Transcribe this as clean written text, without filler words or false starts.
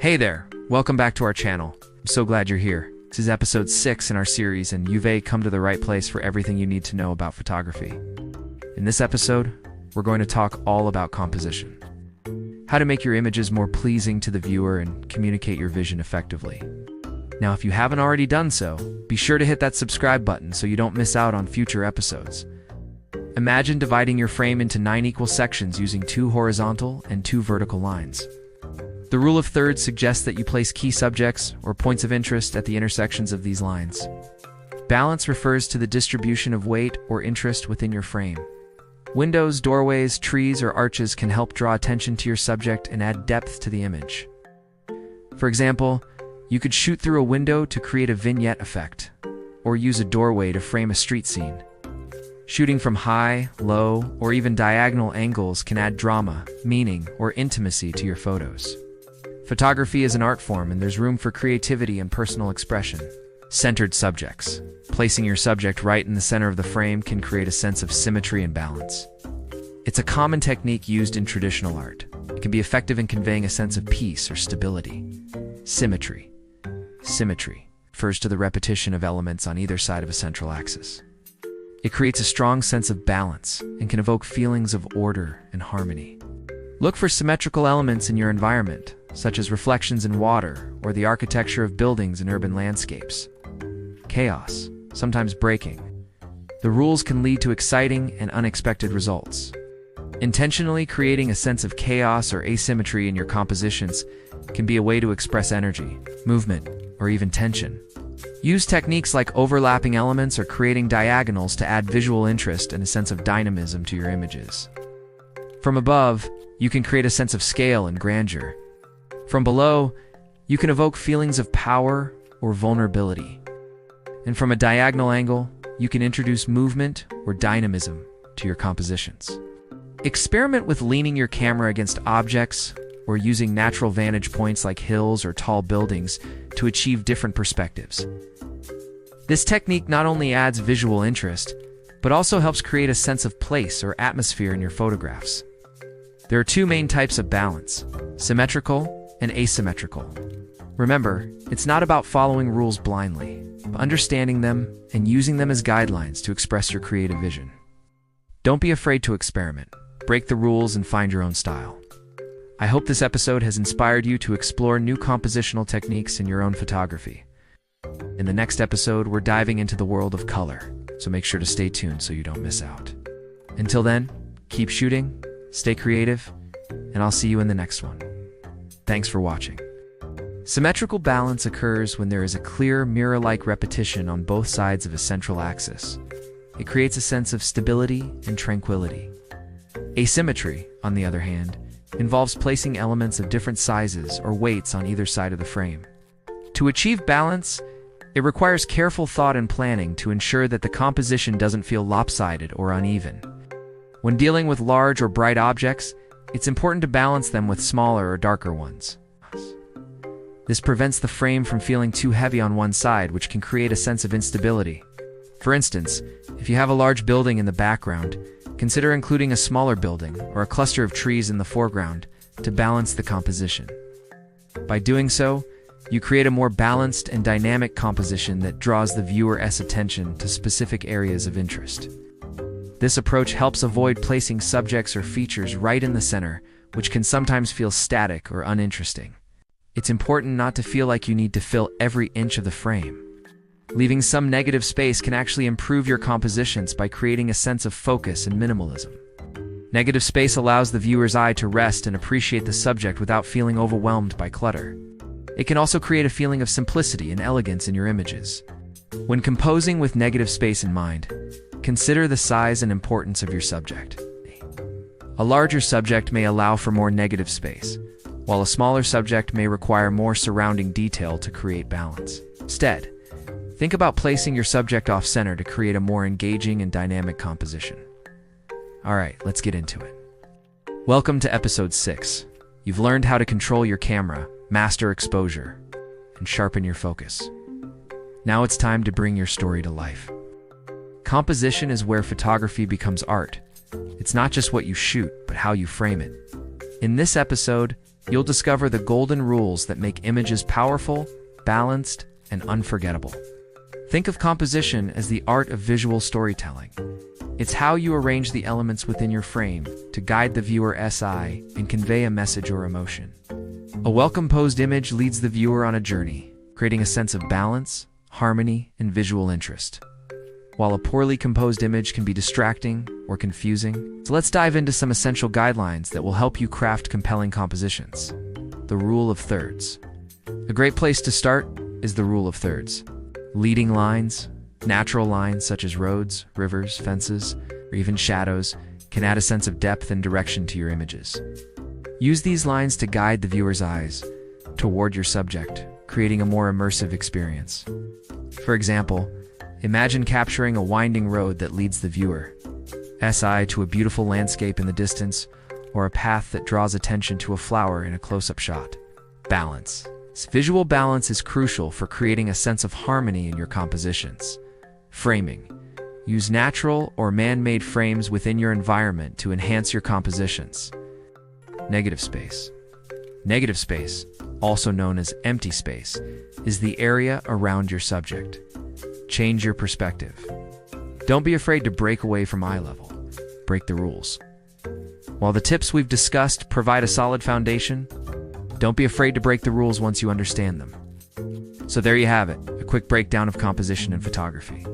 Hey there, welcome back to our channel. I'm so glad you're here. This is episode 6 in our series, and you've come to the right place for everything you need to know about photography. In this episode, we're going to talk all about composition. How to make your images more pleasing to the viewer and communicate your vision effectively. Now, if you haven't already done so, be sure to hit that subscribe button so you don't miss out on future episodes. Imagine dividing your frame into 9 equal sections using 2 horizontal and 2 vertical lines. The rule of thirds suggests that you place key subjects or points of interest at the intersections of these lines. Balance refers to the distribution of weight or interest within your frame. Windows, doorways, trees, or arches can help draw attention to your subject and add depth to the image. For example, you could shoot through a window to create a vignette effect, or use a doorway to frame a street scene. Shooting from high, low, or even diagonal angles can add drama, meaning, or intimacy to your photos. Photography is an art form, and there's room for creativity and personal expression. Centered subjects. Placing your subject right in the center of the frame can create a sense of symmetry and balance. It's a common technique used in traditional art. It can be effective in conveying a sense of peace or stability. Symmetry. Symmetry refers to the repetition of elements on either side of a central axis. It creates a strong sense of balance and can evoke feelings of order and harmony. Look for symmetrical elements in your environment, such as reflections in water or the architecture of buildings in urban landscapes. Chaos, sometimes breaking. The rules can lead to exciting and unexpected results. Intentionally creating a sense of chaos or asymmetry in your compositions can be a way to express energy, movement, or even tension. Use techniques like overlapping elements or creating diagonals to add visual interest and a sense of dynamism to your images. From above, you can create a sense of scale and grandeur. From below, you can evoke feelings of power or vulnerability. And from a diagonal angle, you can introduce movement or dynamism to your compositions. Experiment with leaning your camera against objects or using natural vantage points like hills or tall buildings to achieve different perspectives. This technique not only adds visual interest, but also helps create a sense of place or atmosphere in your photographs. There are 2 main types of balance: symmetrical and asymmetrical. Remember, it's not about following rules blindly, but understanding them and using them as guidelines to express your creative vision. Don't be afraid to experiment, break the rules, and find your own style. I hope this episode has inspired you to explore new compositional techniques in your own photography. In the next episode, we're diving into the world of color, so make sure to stay tuned so you don't miss out. Until then, keep shooting, stay creative, and I'll see you in the next one. Thanks for watching. Symmetrical balance occurs when there is a clear mirror-like repetition on both sides of a central axis. It creates a sense of stability and tranquility. Asymmetry, on the other hand, involves placing elements of different sizes or weights on either side of the frame. To achieve balance, it requires careful thought and planning to ensure that the composition doesn't feel lopsided or uneven. When dealing with large or bright objects, it's important to balance them with smaller or darker ones. This prevents the frame from feeling too heavy on one side, which can create a sense of instability. For instance, if you have a large building in the background, consider including a smaller building or a cluster of trees in the foreground to balance the composition. By doing so, you create a more balanced and dynamic composition that draws the viewer's attention to specific areas of interest. This approach helps avoid placing subjects or features right in the center, which can sometimes feel static or uninteresting. It's important not to feel like you need to fill every inch of the frame. Leaving some negative space can actually improve your compositions by creating a sense of focus and minimalism. Negative space allows the viewer's eye to rest and appreciate the subject without feeling overwhelmed by clutter. It can also create a feeling of simplicity and elegance in your images. When composing with negative space in mind, consider the size and importance of your subject. A larger subject may allow for more negative space, while a smaller subject may require more surrounding detail to create balance. Instead, think about placing your subject off-center to create a more engaging and dynamic composition. Alright, let's get into it. Welcome to episode 6. You've learned how to control your camera, master exposure, and sharpen your focus. Now it's time to bring your story to life. Composition is where photography becomes art. It's not just what you shoot, but how you frame it. In this episode, You'll discover the golden rules that make images powerful, balanced, and unforgettable. Think of composition as the art of visual storytelling. It's how you arrange the elements within your frame to guide the viewer's eye and convey a message or emotion. A well-composed image leads the viewer on a journey, creating a sense of balance, harmony, and visual interest, while a poorly composed image can be distracting or confusing. So let's dive into some essential guidelines that will help you craft compelling compositions. The rule of thirds. A great place to start is the rule of thirds. Leading lines, natural lines such as roads, rivers, fences, or even shadows, can add a sense of depth and direction to your images. Use these lines to guide the viewer's eyes toward your subject, creating a more immersive experience. For example, imagine capturing a winding road that leads the viewer's eye to a beautiful landscape in the distance, or a path that draws attention to a flower in a close-up shot. Balance. Visual balance is crucial for creating a sense of harmony in your compositions. Framing. Use natural or man-made frames within your environment to enhance your compositions. Negative space. Negative space, also known as empty space, is the area around your subject. Change your perspective. Don't be afraid to break away from eye level. Break the rules. While the tips we've discussed provide a solid foundation, don't be afraid to break the rules once you understand them. So there you have it, a quick breakdown of composition and photography.